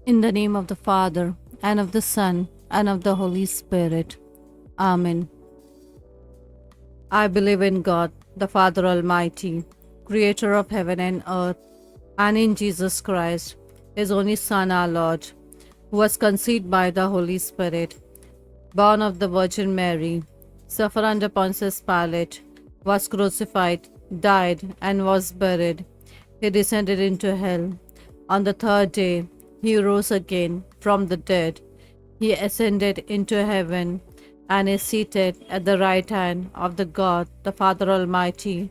In the name of the Father, and of the Son, and of the Holy Spirit. Amen. I believe in God, the Father Almighty, creator of heaven and earth, and in Jesus Christ, his only Son, our Lord, who was conceived by the Holy Spirit, born of the Virgin Mary, suffered under Pontius Pilate, was crucified, died, and was buried. He descended into hell. On the third day, he rose again from the dead. He ascended into heaven and is seated at the right hand of the God, the Father Almighty.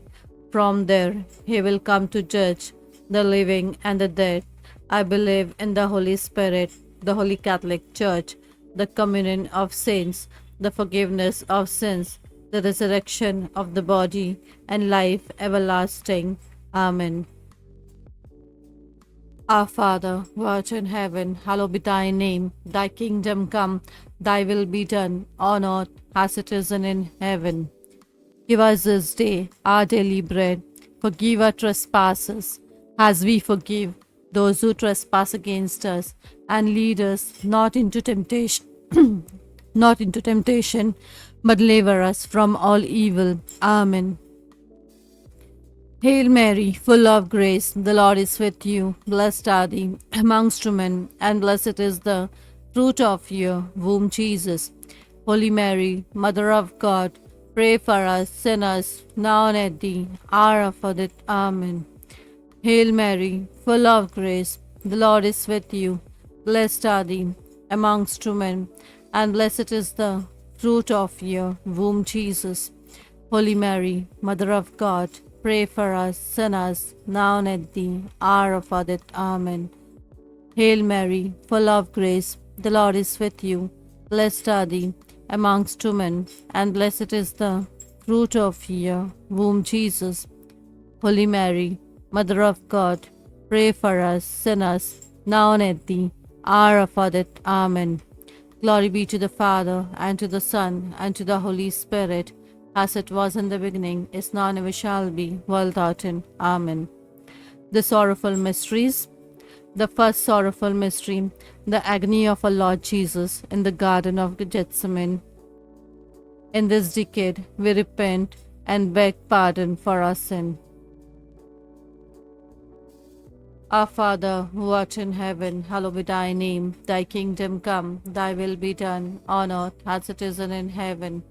From there, he will come to judge the living and the dead. I believe in the Holy Spirit, the Holy Catholic Church, the communion of saints, the forgiveness of sins, the resurrection of the body, and life everlasting. Amen. Our Father, who art in heaven, hallowed be thy name. Thy kingdom come, thy will be done, on earth as it is in heaven. Give us this day our daily bread. Forgive our trespasses, as we forgive those who trespass against us. And lead us not into temptation, not into temptation, but deliver us from all evil. Amen. Hail Mary, full of grace, the Lord is with you. Blessed are thee amongst women, and blessed is the fruit of your womb, Jesus. Holy Mary, Mother of God, pray for us sinners, now and at the hour of our death. Amen. Hail Mary, full of grace, the Lord is with you. Blessed are thee amongst women, and blessed is the fruit of your womb, Jesus. Holy Mary, Mother of God, pray for us sinners, now and at the hour of our death. Amen. Hail Mary, full of grace, the Lord is with you. Blessed are thee amongst women, and blessed is the fruit of your womb, Jesus. Holy Mary, Mother of God, pray for us sinners, now and at the hour of our death. Amen. Glory be to the Father, and to the Son, and to the Holy Spirit, as it was in the beginning, is now, and ever shall be, world without end. Amen. The sorrowful mysteries. The first sorrowful mystery, the agony of our Lord Jesus in the Garden of Gethsemane. In this decade, we repent and beg pardon for our sin. Our Father, who art in heaven, hallowed be thy name. Thy kingdom come, thy will be done, on earth as it is in heaven.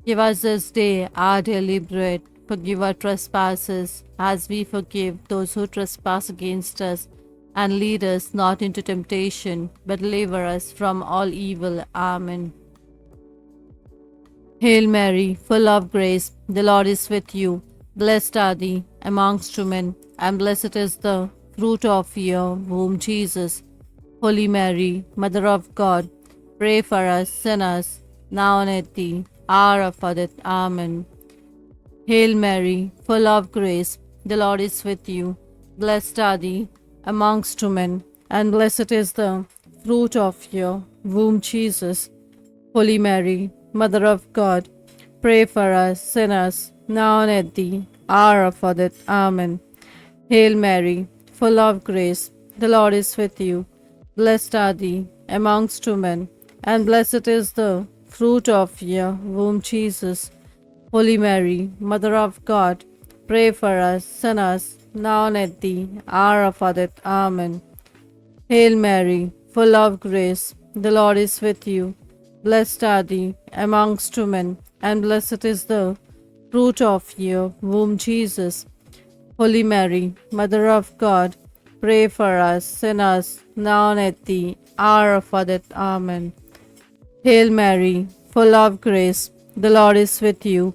Give us this day our daily bread. Forgive our trespasses, as we forgive those who trespass against us. And lead us not into temptation, but deliver us from all evil. Amen. Hail Mary, full of grace, the Lord is with you. Blessed are thee amongst women, and blessed is the fruit of your womb, Jesus. Holy Mary, Mother of God, pray for us sinners, now and at the hour of our death. Amen. Hail Mary, full of grace, the Lord is with you. Blessed are thee amongst women, and blessed is the fruit of your womb, Jesus. Holy Mary, Mother of God, pray for us sinners, now and at the hour of our death. Amen. Hail Mary, full of grace, the Lord is with you. Blessed are thee amongst women, and blessed is the fruit of your womb, Jesus. Holy Mary, Mother of God, pray for us sinners, now and at the hour of our death. Amen. Hail Mary, full of grace, the Lord is with you. Blessed are thee amongst women, and blessed is the fruit of your womb, Jesus. Holy Mary, Mother of God, pray for us sinners, now and at the hour of our death. Amen. Hail Mary, full of grace, the Lord is with you.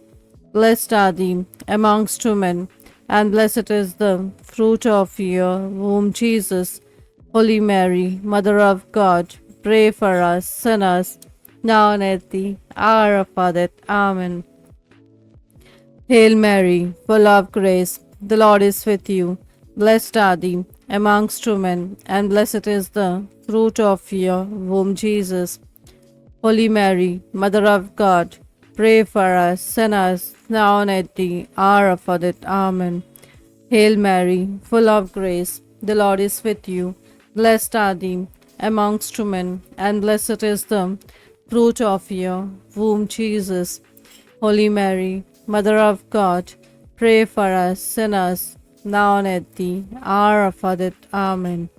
Blessed are thee amongst women, and blessed is the fruit of your womb, Jesus. Holy Mary, Mother of God, pray for us sinners, now and at the hour of our death. Amen. Hail Mary, full of grace, the Lord is with you. Blessed are thee amongst women, and blessed is the fruit of your womb, Jesus. Holy Mary, Mother of God, pray for us sinners, now and at the hour of our death. Amen. Hail Mary, full of grace, the Lord is with you. Blessed are thee amongst women, and blessed is the fruit of your womb, Jesus. Holy Mary, Mother of God, pray for us sinners, now and at the hour of our death. Amen.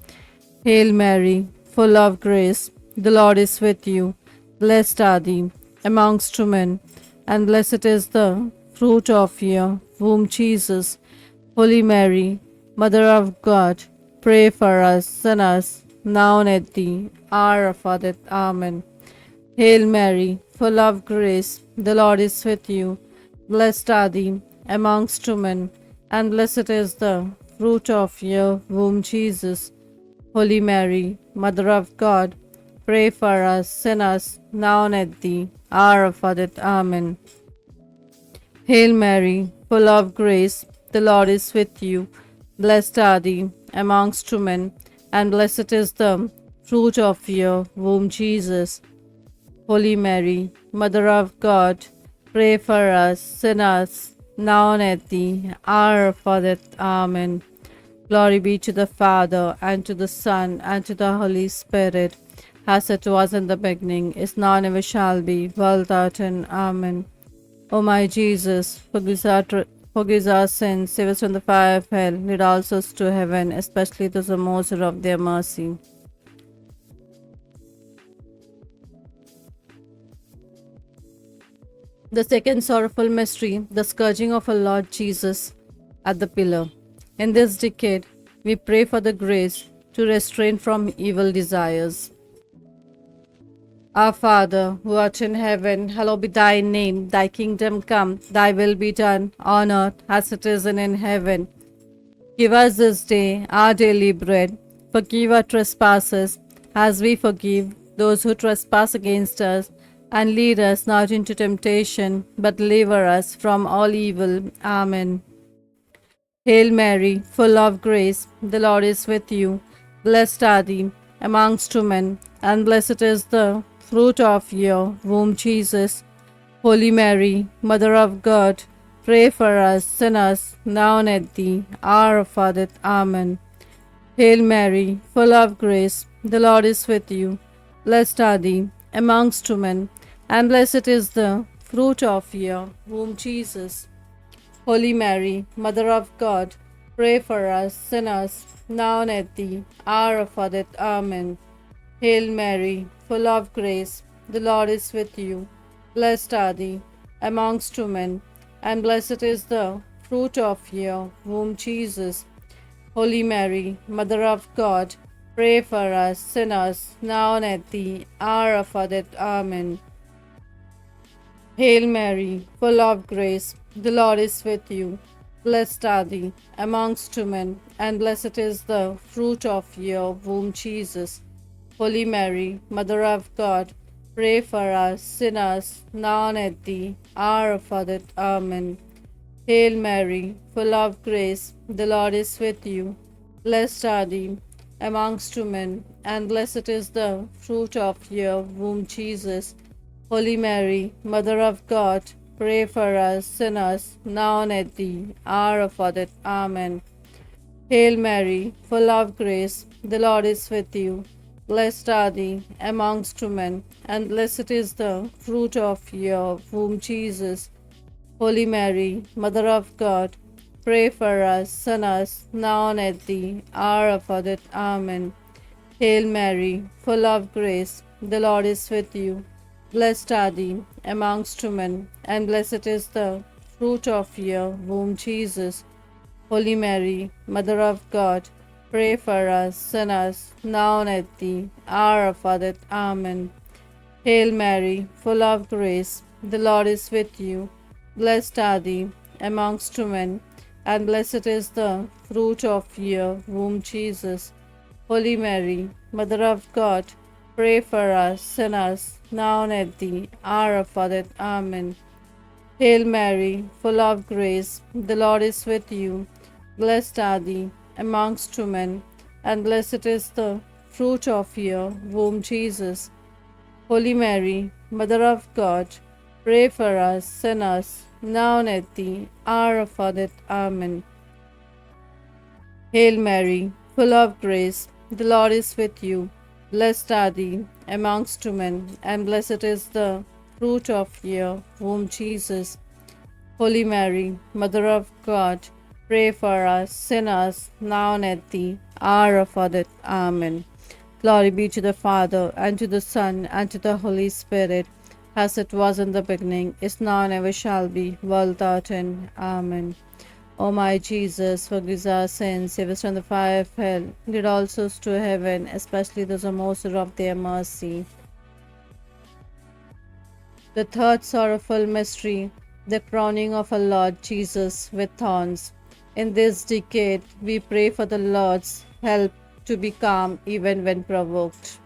Hail Mary, full of grace, the Lord is with you. Blessed are thee amongst women, and blessed is the fruit of your womb, Jesus. Holy Mary, Mother of God, pray for us sinners, now and at the hour of our death. Amen. Hail Mary, full of grace, the Lord is with you. Blessed are thee amongst women, and blessed is the fruit of your womb, Jesus. Holy Mary, Mother of God, pray for us sinners, now and at the hour of our death. Amen. Hail Mary, full of grace, the Lord is with you. Blessed are thee amongst women, and blessed is the fruit of your womb, Jesus. Holy Mary, Mother of God, pray for us sinners, now and at the hour of our death. Amen. Glory be to the Father, and to the Son, and to the Holy Spirit, as it was in the beginning, is now, and ever shall be, world without end. Amen. O my Jesus, forgive our sins, save us from the fire of hell, lead all souls to heaven, especially those who most of their mercy. The second sorrowful mystery, the scourging of our Lord Jesus at the pillar. In this decade, we pray for the grace to refrain from evil desires. Our Father, who art in heaven, hallowed be thy name. Thy kingdom come, thy will be done, on earth as it is in heaven. Give us this day our daily bread. Forgive our trespasses, as we forgive those who trespass against us. And lead us not into temptation, but deliver us from all evil. Amen. Hail Mary, full of grace, the Lord is with you. Blessed are thee amongst women, and blessed is the fruit of your womb, Jesus. Holy Mary, Mother of God, pray for us sinners, now and at the hour of our death. Amen. Hail Mary, full of grace, the Lord is with you. Blessed are thee amongst women, and blessed is the fruit of your womb, Jesus. Holy Mary, Mother of God, pray for us sinners, now and at the hour of our death. Amen. Hail Mary, full of grace, the Lord is with you. Blessed are thee amongst women, and blessed is the fruit of your womb, Jesus. Holy Mary, Mother of God, pray for us sinners, now and at the hour of our death. Amen. Hail Mary, full of grace, the Lord is with you. Blessed are thee amongst women, and blessed is the fruit of your womb, Jesus. Holy Mary, Mother of God, pray for us sinners, now and at the hour of our death. Amen. Hail Mary, full of grace, the Lord is with you. Blessed are thee amongst women, and blessed is the fruit of your womb, Jesus. Holy Mary, Mother of God, pray for us sinners, now and at the hour of our death. Amen. Hail Mary, full of grace, the Lord is with you. Blessed are thee amongst women, and blessed is the fruit of your womb, Jesus. Holy Mary, Mother of God, pray for us sinners, now and at the hour of our death. Amen. Hail Mary, full of grace, the Lord is with you. Blessed are thee amongst women, and blessed is the fruit of your womb, Jesus. Holy Mary, Mother of God, pray for us sinners, now and at the hour of our death. Amen. Hail Mary, full of grace, the Lord is with you. Blessed are thee amongst women, and blessed is the fruit of your womb, Jesus. Holy Mary, Mother of God, pray for us sinners, now and at the hour of our death. Amen. Hail Mary, full of grace, the Lord is with you. Blessed are thee amongst women, and blessed is the fruit of your womb, Jesus. Holy Mary, Mother of God, pray for us sinners, now and at the hour of our death. Amen. Hail Mary, full of grace, the Lord is with you. Blessed are thee amongst women, and blessed is the fruit of your womb, Jesus. Holy Mary, Mother of God, pray for us sinners, now and at the hour of our death. Amen. Glory be to the Father, and to the Son, and to the Holy Spirit, as it was in the beginning, is now, and ever shall be, world without end. Amen. O my Jesus, forgive our sins, save us from the fire of hell, lead all souls to heaven, especially those who most of their mercy. The third sorrowful mystery, the crowning of our Lord Jesus with thorns. In this decade, we pray for the Lord's help to be calm even when provoked.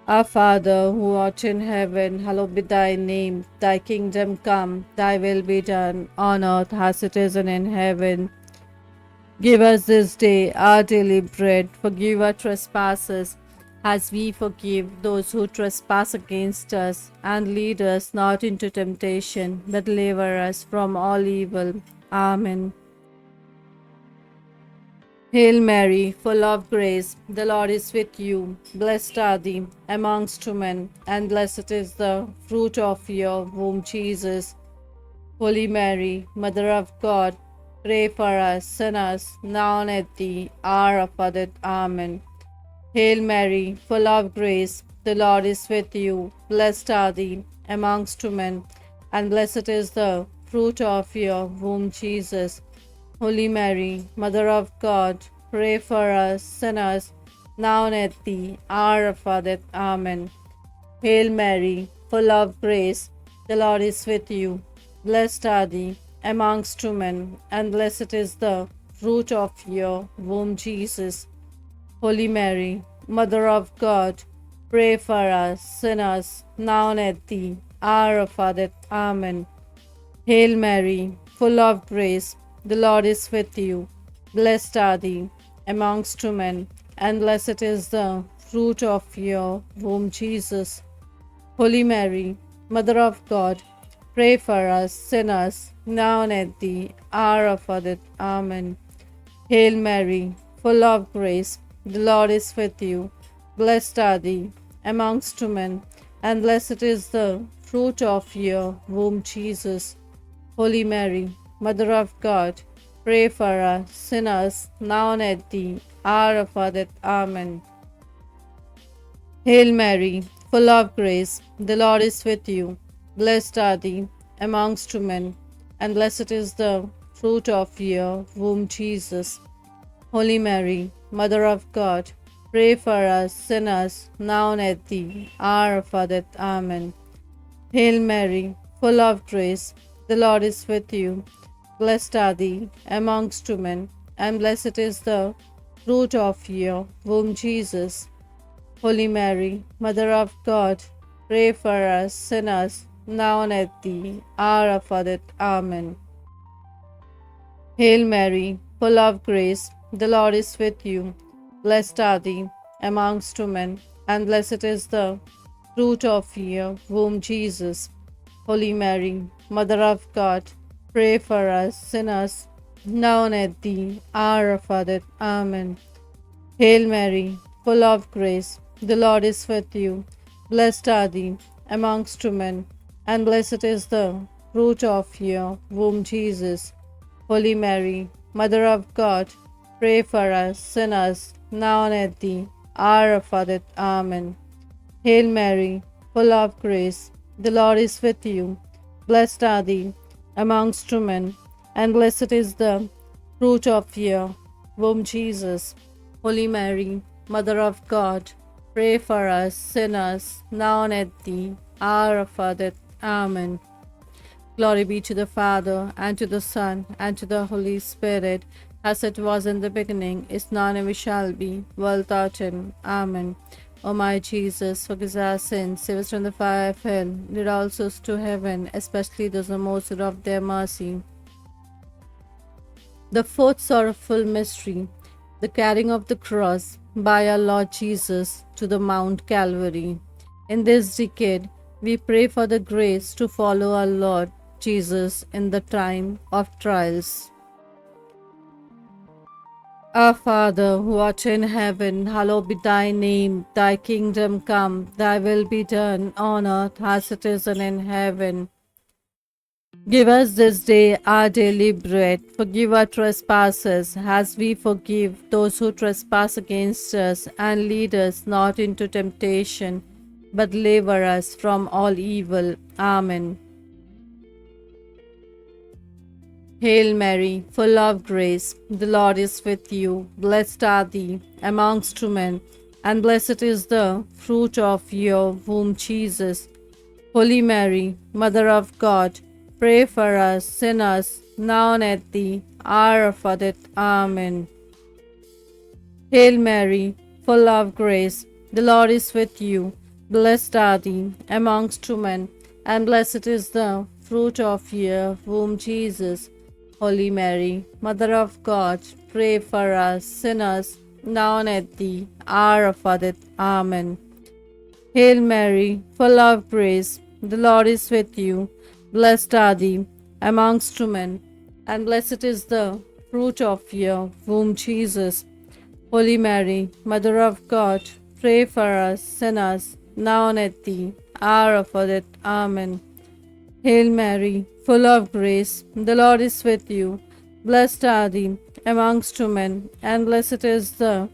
Our Father, who art in heaven, hallowed be thy name. Thy kingdom come, thy will be done, on earth as it is in heaven. Give us this day our daily bread. Forgive our trespasses, as we forgive those who trespass against us. And lead us not into temptation, but deliver us from all evil. Amen. Hail Mary, full of grace, the Lord is with you. Blessed are thee amongst women, and blessed is the fruit of your womb, Jesus. Holy Mary, Mother of God, pray for us sinners, now and at the hour of our death. Amen. Hail Mary, full of grace, the Lord is with you. Blessed are thee amongst women, and blessed is the fruit of your womb, Jesus. Holy Mary, Mother of God, pray for us sinners, now and at the hour of our death. Amen. Hail Mary, full of grace, the Lord is with you. Blessed are thee amongst women, and blessed is the fruit of your womb, Jesus. Holy Mary, Mother of God, pray for us sinners, now and at the hour of our death. Amen. Hail Mary, full of grace, the Lord is with you. Blessed are thee amongst women, and blessed is the fruit of your womb, Jesus. Holy Mary, Mother of God, pray for us sinners, now and at the hour of our death. Amen. Hail Mary, full of grace, the Lord is with you. Blessed are thee amongst women, and blessed is the fruit of your womb, Jesus. Holy Mary, Mother of God, pray for us sinners, now and at the hour of our death. Amen. Hail Mary, full of grace, the Lord is with you. Blessed are thee amongst women, and blessed is the fruit of your womb, Jesus. Holy Mary, Mother of God, pray for us sinners, now and at the hour of our death. Amen. Hail Mary, full of grace, the Lord is with you. Blessed are thee amongst women, and blessed is the fruit of your womb, Jesus. Holy Mary, Mother of God, pray for us sinners, now and at the hour of our death. Amen. Hail Mary, full of grace, the Lord is with you. Blessed are thee amongst women, and blessed is the fruit of your womb, Jesus. Holy Mary, Mother of God, pray for us sinners, now and at the hour of our death. Amen. Hail Mary, full of grace, the Lord is with you. Blessed are thee amongst women, and blessed is the fruit of your womb, Jesus. Holy Mary, Mother of God, pray for us sinners, now and at the hour of our death. Amen. Hail Mary, full of grace, the Lord is with you. Blessed are thee amongst women, and blessed is the fruit of your womb, Jesus. Holy Mary, Mother of God, pray for us sinners, now and at the hour of our death. Amen. Glory be to the Father, and to the Son, and to the Holy Spirit, as it was in the beginning, is now, and ever shall be, world without end. Amen. O my Jesus, forgive our sins, save us from the fire of hell, lead all souls to heaven, especially those who most of their mercy. The fourth sorrowful mystery, the carrying of the cross by our Lord Jesus to the Mount Calvary. In this decade, we pray for the grace to follow our Lord Jesus in the time of trials. Our Father, who art in heaven, hallowed be thy name. Thy kingdom come, thy will be done on earth as it is in heaven. Give us this day our daily bread. Forgive our trespasses, as we forgive those who trespass against us. And lead us not into temptation, but deliver us from all evil. Amen. Hail Mary, full of grace, the Lord is with you. Blessed are thee amongst women, and blessed is the fruit of your womb, Jesus. Holy Mary, Mother of God, pray for us sinners, now and at the hour of our death. Amen. Hail Mary, full of grace, the Lord is with you. Blessed are thee amongst women, and blessed is the fruit of your womb, Jesus. Holy Mary, Mother of God, pray for us sinners, now and at the hour of our death. Amen. Hail Mary, full of grace, the Lord is with you. Blessed are thee amongst women, and blessed is the fruit of your womb, Jesus. Holy Mary, Mother of God, pray for us sinners, now and at the hour of our death. Amen. Hail Mary, full of grace, the Lord is with you. Blessed are thee amongst women, and blessed is the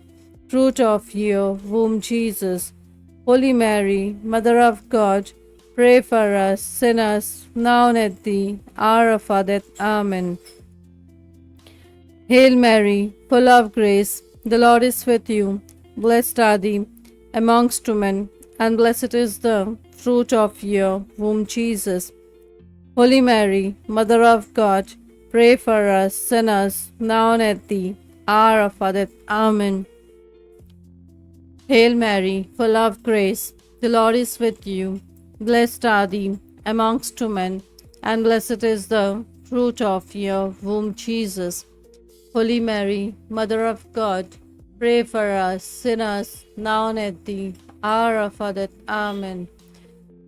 fruit of your womb, Jesus. Holy Mary, Mother of God, pray for us sinners, now and at the hour of our death. Amen. Hail Mary, full of grace, the Lord is with you. Blessed are thee amongst women, and blessed is the fruit of your womb, Jesus. Holy Mary, Mother of God, pray for us sinners, now and at the hour of our death. Amen. Hail Mary, full of grace, the Lord is with you. Blessed are thee amongst women, and blessed is the fruit of your womb, Jesus. Holy Mary, Mother of God, pray for us sinners, now and at the hour of our death. Amen.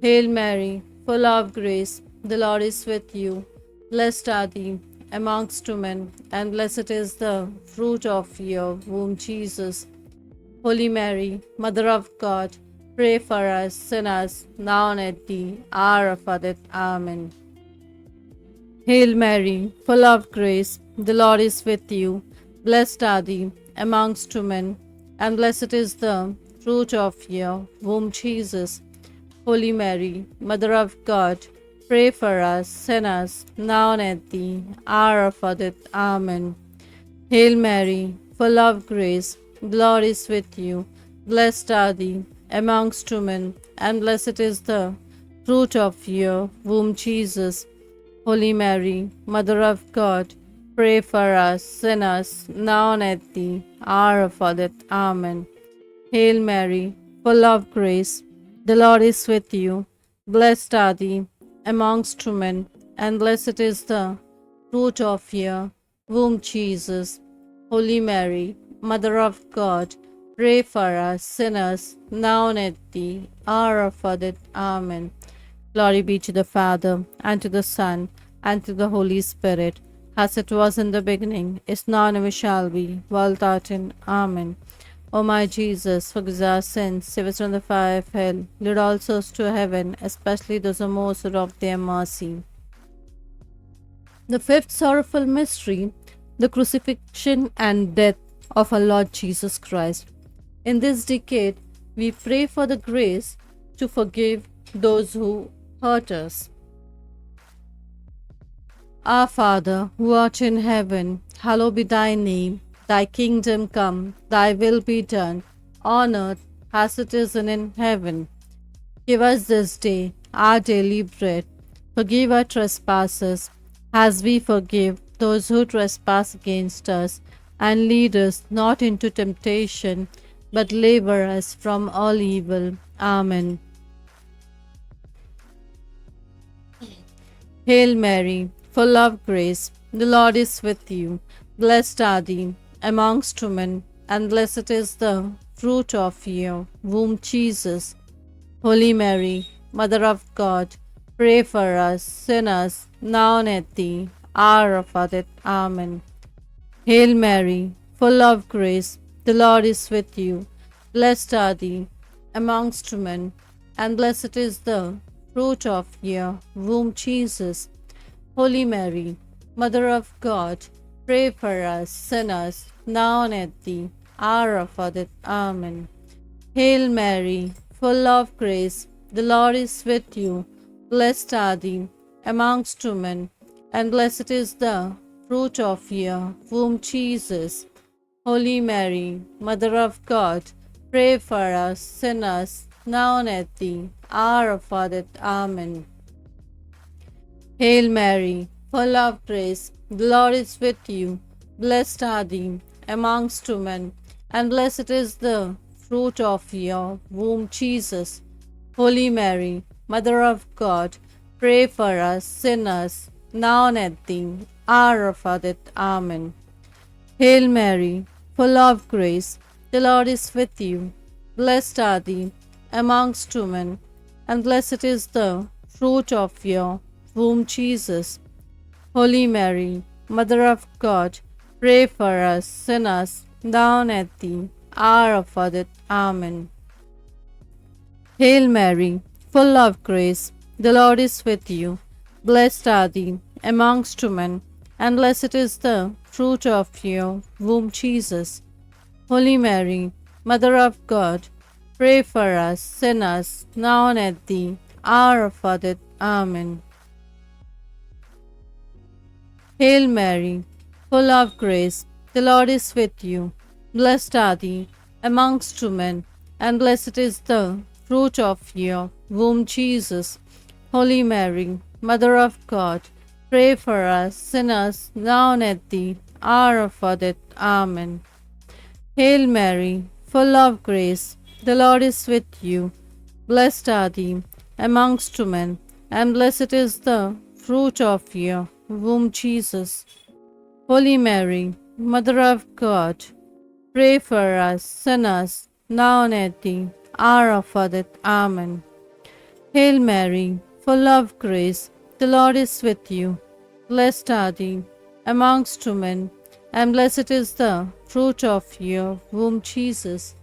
Hail Mary, full of grace, the Lord is with you. Blessed are thee amongst women, and blessed is the fruit of your womb, Jesus. Holy Mary, Mother of God, pray for us sinners, now and at the hour of our death. Amen. Hail Mary, full of grace, the Lord is with you. Blessed are thee amongst women, and blessed is the fruit of your womb, Jesus. Holy Mary, Mother of God, pray for us sinners, now and at the hour of our death. Amen. Hail Mary, full of grace, the Lord is with you. Blessed are thee amongst women, and blessed is the fruit of your womb, Jesus. Holy Mary, Mother of God, pray for us sinners, now and at the hour of our death. Amen. Hail Mary, full of grace, the Lord is with you. Blessed are thee amongst women, and blessed is the fruit of your womb, Jesus. Holy Mary, Mother of God, pray for us sinners, now and at the hour of our death. Amen. Glory be to the Father, and to the Son, and to the Holy Spirit, as it was in the beginning, is now, and ever shall be, world without end. Amen. O my Jesus, forgive our sins, save us from the fire of hell, lead all souls to heaven, especially those who most of their mercy. The fifth sorrowful mystery, the crucifixion and death of our Lord Jesus Christ. In this decade, we pray for the grace to forgive those who hurt us. Our Father, who art in heaven, hallowed be thy name. Thy kingdom come, thy will be done, on earth as it is in heaven. Give us this day our daily bread. Forgive our trespasses, as we forgive those who trespass against us. And lead us not into temptation, but deliver us from all evil. Amen. Hail Mary, full of grace, the Lord is with you. Blessed are thee amongst women, and blessed is the fruit of your womb, Jesus. Holy Mary, Mother of God, pray for us sinners, now and at the hour of our death. Amen. Hail Mary, full of grace, the Lord is with you. Blessed are thee amongst women, and blessed is the fruit of your womb, Jesus. Holy Mary, Mother of God, pray for us sinners, now and at the hour of our death. Amen. Hail Mary, full of grace, the Lord is with you. Blessed are thee amongst women, and blessed is the fruit of your womb, Jesus. Holy Mary, Mother of God, pray for us sinners, now and at the hour of our death. Amen. Hail Mary, full of grace, the Lord is with you. Blessed are thee amongst women, and blessed is the fruit of your womb, Jesus. Holy Mary, Mother of God, pray for us sinners, now and at the hour of our death. Amen. Hail Mary, full of grace, the Lord is with you. Blessed are thee amongst women, and blessed is the fruit of your womb, Jesus. Holy Mary, Mother of God, pray for us sinners, now and at the hour of our death. Amen. Hail Mary, full of grace, the Lord is with you. Blessed are thee amongst women, and blessed is the fruit of your womb, Jesus. Holy Mary, Mother of God, pray for us sinners, now and at the hour of our death. Amen. Hail Mary, full of grace, the Lord is with you. Blessed are thee amongst women, and blessed is the fruit of your womb, Jesus. Holy Mary, Mother of God, pray for us sinners, now and at the hour of our death. Amen. Hail Mary, full of grace, the Lord is with you. Blessed are thee amongst women, and blessed is the fruit of your womb, Jesus. Holy Mary, Mother of God, pray for us sinners, now and at the hour of our death. Amen. Hail Mary, full of grace, the Lord is with you. Blessed are thee amongst women, and blessed is the fruit of your womb, Jesus.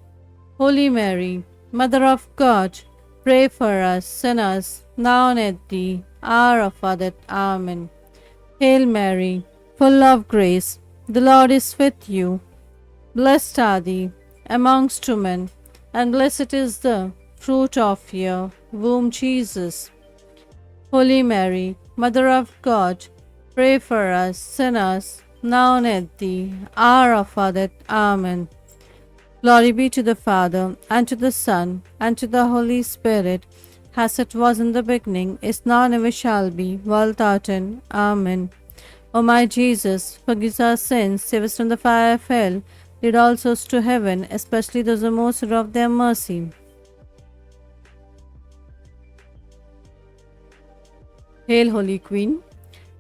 Holy Mary, Mother of God, pray for us sinners, now and at the hour of our death. Amen. Hail Mary, full of grace, the Lord is with you. Blessed are thee amongst women, and blessed is the fruit of your womb, Jesus. Holy Mary, Mother of God, pray for us sinners, now and at the hour of our death. Amen. Glory be to the Father, and to the Son, and to the Holy Spirit, as it was in the beginning, is now, and ever shall be, world without end. Amen. O my Jesus, forgive our sins, save us from the fire of hell, lead all souls to heaven, especially those who most of their mercy. Hail, Holy Queen!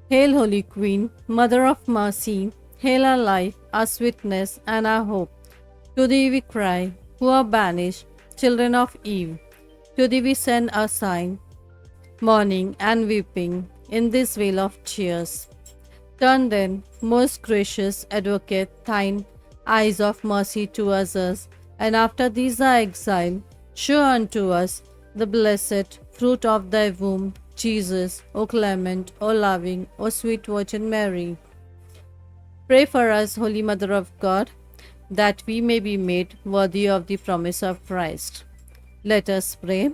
Hail, Holy Queen, Mother of Mercy! Hail our life, our sweetness, and our hope! To thee we cry, who are banished, children of Eve. To thee we send our sign, mourning and weeping, in this vale of tears. Turn then, most gracious Advocate, thine eyes of mercy towards us, and after these our exile, show unto us the blessed fruit of thy womb, Jesus, O clement, O loving, O sweet Virgin Mary. Pray for us, Holy Mother of God, that we may be made worthy of the promise of Christ. Let us pray.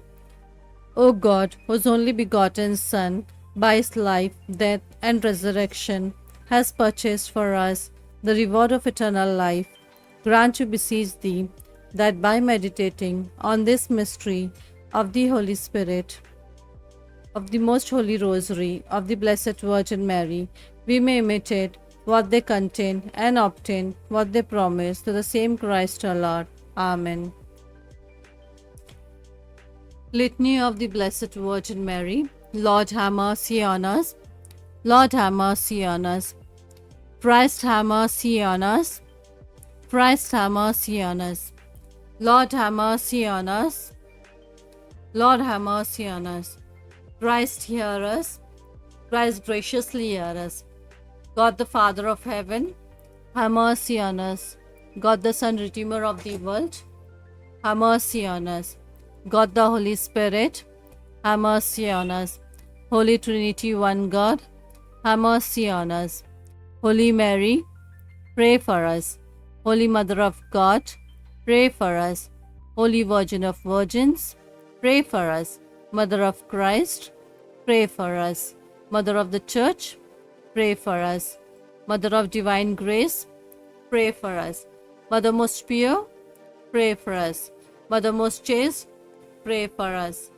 O God, whose only begotten Son, by his life, death, and resurrection, has purchased for us the reward of eternal life, grant, we beseech thee, that by meditating on this mystery of the Holy Spirit, of the Most Holy Rosary of the Blessed Virgin Mary, we may imitate what they contain and obtain what they promise, through the same Christ our Lord. Amen. Litany of the Blessed Virgin Mary. Lord, have mercy on us. Lord, have mercy on us. Christ, have mercy on us. Christ, have mercy on us. Lord, have mercy on us. Lord, have mercy on us. Christ, hear us. Christ, graciously hear us. God the Father of heaven, have mercy on us. God the Son, Redeemer of the world, have mercy on us. God the Holy Spirit, have mercy on us. Holy Trinity, one God, have mercy on us. Holy Mary, pray for us. Holy Mother of God, pray for us. Holy Virgin of Virgins, pray for us. Mother of Christ, pray for us. Mother of the Church, pray for us. Mother of Divine Grace, pray for us. Mother most pure, pray for us. Mother most chaste, pray for us.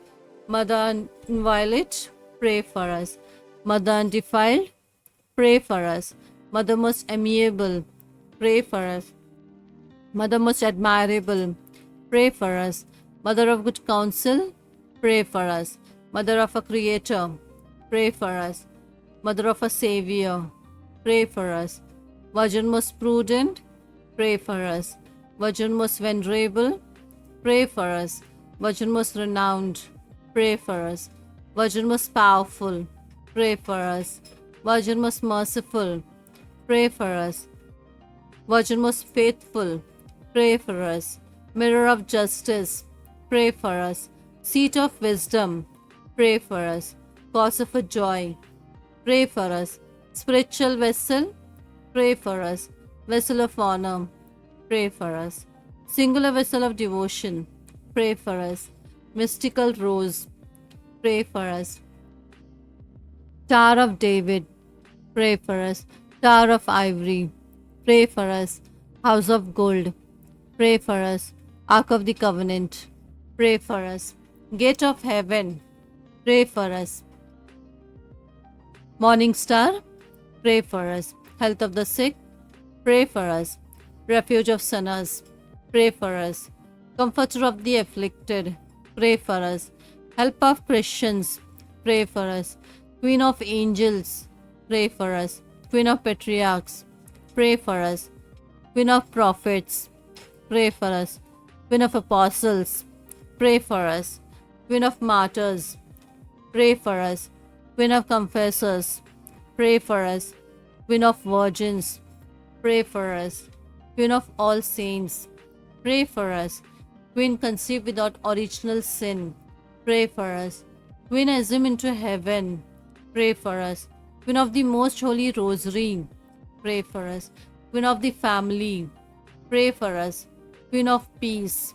Mother inviolate, pray for us. Mother undefiled, pray for us. Mother most amiable, pray for us. Mother most admirable, pray for us. Mother of good counsel, pray for us. Mother of a Creator, pray for us. Mother of a Savior, pray for us. Virgin most prudent, pray for us. Virgin most venerable, pray for us. Virgin most renowned, pray for us. Virgin most powerful, pray for us. Virgin most merciful, pray for us. Virgin most faithful, pray for us. Mirror of justice, pray for us. Seat of wisdom, pray for us. Cause of a joy, pray for us. Spiritual vessel, pray for us. Vessel of honor, pray for us. Singular vessel of devotion, pray for us. Mystical rose, pray for us. Tower of David, pray for us. Tower of ivory, pray for us. House of gold, pray for us. Ark of the covenant, pray for us. Gate of heaven, pray for us. Morning star, pray for us. Health of the sick, pray for us. Refuge of sinners, pray for us. Comforter of the afflicted, pray for us. Help of Christians, pray for us. Queen of angels, pray for us. Queen of patriarchs, pray for us. Queen of prophets, pray for us. Queen of apostles, pray for us. Queen of martyrs, pray for us. Queen of confessors, pray for us. Queen of virgins, pray for us. Queen of all saints, pray for us. Queen conceived without original sin, pray for us. Queen assumed into heaven, pray for us. Queen of the most holy rosary, pray for us. Queen of the family, pray for us. Queen of peace,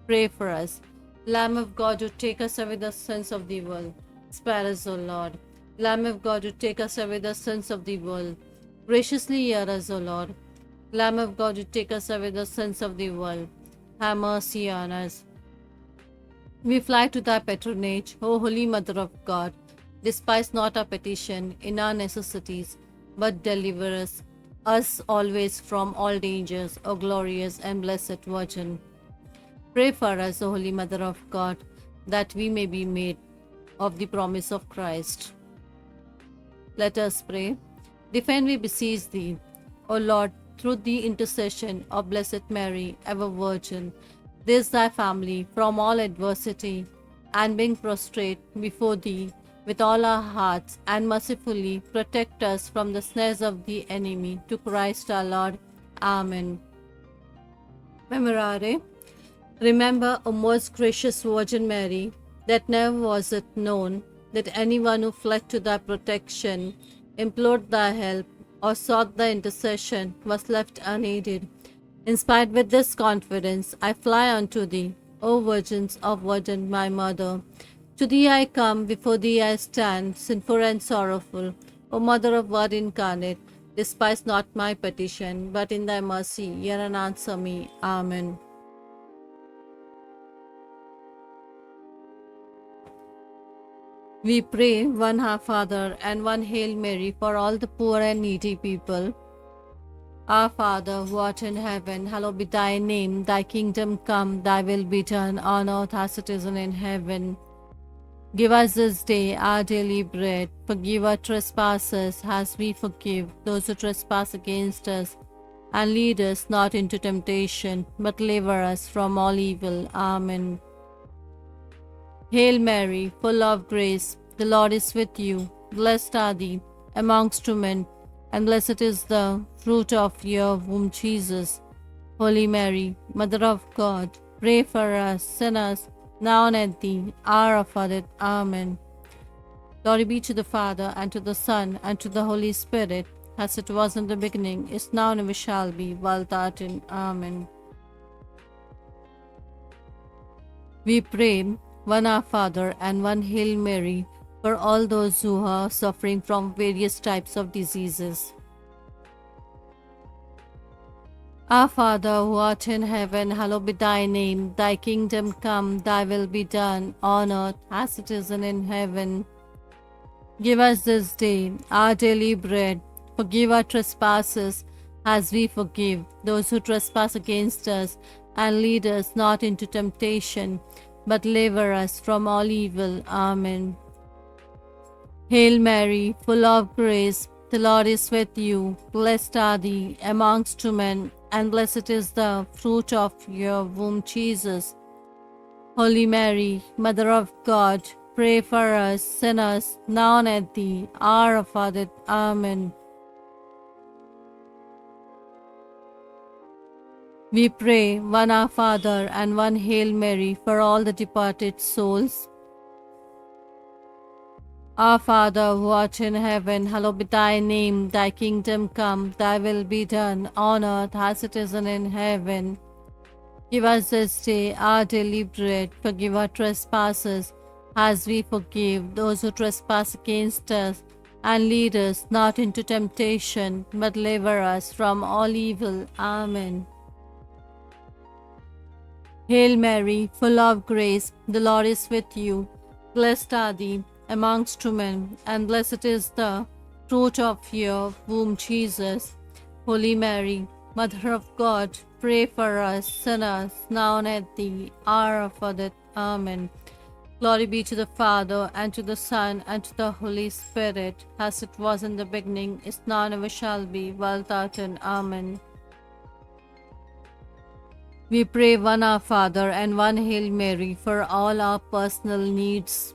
pray for us. Lamb of God, who take us away the sins of the world, spare us, O Lord. Lamb of God, who take us away the sins of the world, graciously hear us, O Lord. Lamb of God, who take us away the sins of the world, have mercy on us. We fly to thy patronage, O Holy Mother of God. Despise not our petition in our necessities, but deliver us always from all dangers, O glorious and blessed Virgin. Pray for us, O Holy Mother of God, that we may be made of the promise of Christ. Let us pray. Defend, we beseech thee, O Lord, through the intercession of Blessed Mary, ever Virgin, this thy family from all adversity, and being prostrate before thee with all our hearts, and mercifully protect us from the snares of the enemy, to Christ our Lord. Amen. Memorare. Remember, O most gracious Virgin Mary, that never was it known that anyone who fled to thy protection, implored thy help, or sought thy intercession was left unaided. Inspired with this confidence, I fly unto thee, O Virgins of Virgin, my Mother. To thee I come, before thee I stand, sinful and sorrowful. O Mother of Word incarnate, despise not my petition, but in thy mercy hear and answer me. Amen. We pray one Our Father and one Hail Mary for all the poor and needy people. Our Father, who art in heaven, hallowed be thy name. Thy kingdom come, thy will be done on earth as it is in heaven. Give us this day our daily bread. Forgive our trespasses as we forgive those who trespass against us. And lead us not into temptation, but deliver us from all evil. Amen. Hail Mary, full of grace, the Lord is with you. Blessed are thee amongst women, and blessed is the fruit of your womb, Jesus. Holy Mary, Mother of God, pray for us sinners, now and at the hour of our death. Amen. Glory be to the Father, and to the Son, and to the Holy Spirit, as it was in the beginning, is now, and ever shall be, world without end. Amen. We pray one Our Father and one Hail Mary for all those who are suffering from various types of diseases. Our Father who art in heaven, hallowed be thy name. Thy kingdom come, thy will be done, on earth as it is in heaven. Give us this day our daily bread. Forgive our trespasses as we forgive those who trespass against us. And lead us not into temptation, but deliver us from all evil. Amen. Hail Mary, full of grace, the Lord is with you. Blessed are thee amongst women, and blessed is the fruit of your womb, Jesus. Holy Mary, Mother of God, pray for us sinners, now and at the hour of our death. Amen. We pray one Our Father and one Hail Mary for all the departed souls. Our Father who art in heaven, hallowed be thy name. Thy kingdom come, thy will be done, on earth as it is in heaven. Give us this day our daily bread. Forgive our trespasses, as we forgive those who trespass against us. And lead us not into temptation, but deliver us from all evil. Amen. Hail Mary, full of grace, the Lord is with you. Blessed are thee amongst women, and blessed is the fruit of your womb, Jesus. Holy Mary, Mother of God, pray for us sinners, now and at the hour of our death. Amen. Glory be to the Father, and to the Son, and to the Holy Spirit, as it was in the beginning, is now, and ever shall be, world without end. Amen. We pray one Our Father and one Hail Mary for all our personal needs.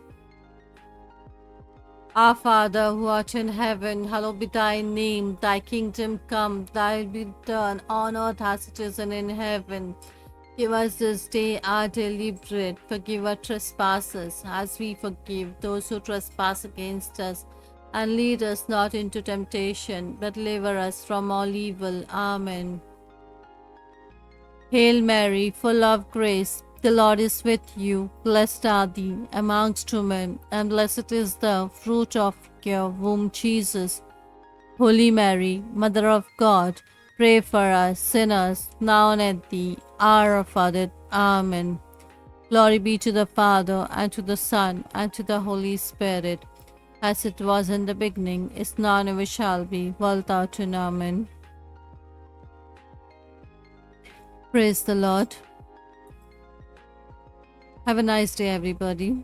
Our Father who art in heaven, hallowed be thy name. Thy kingdom come, thy will be done on earth as it is in heaven. Give us this day our daily bread. Forgive our trespasses as we forgive those who trespass against us. And lead us not into temptation, but deliver us from all evil. Amen. Hail Mary, full of grace, the Lord is with you. Blessed are thee amongst women, and blessed is the fruit of your womb, Jesus. Holy Mary, Mother of God, pray for us sinners, now and at the hour of our death. Amen. Glory be to the Father, and to the Son, and to the Holy Spirit, as it was in the beginning, is now, and ever shall be, world without end. Amen. Praise the Lord. Have a nice day, everybody.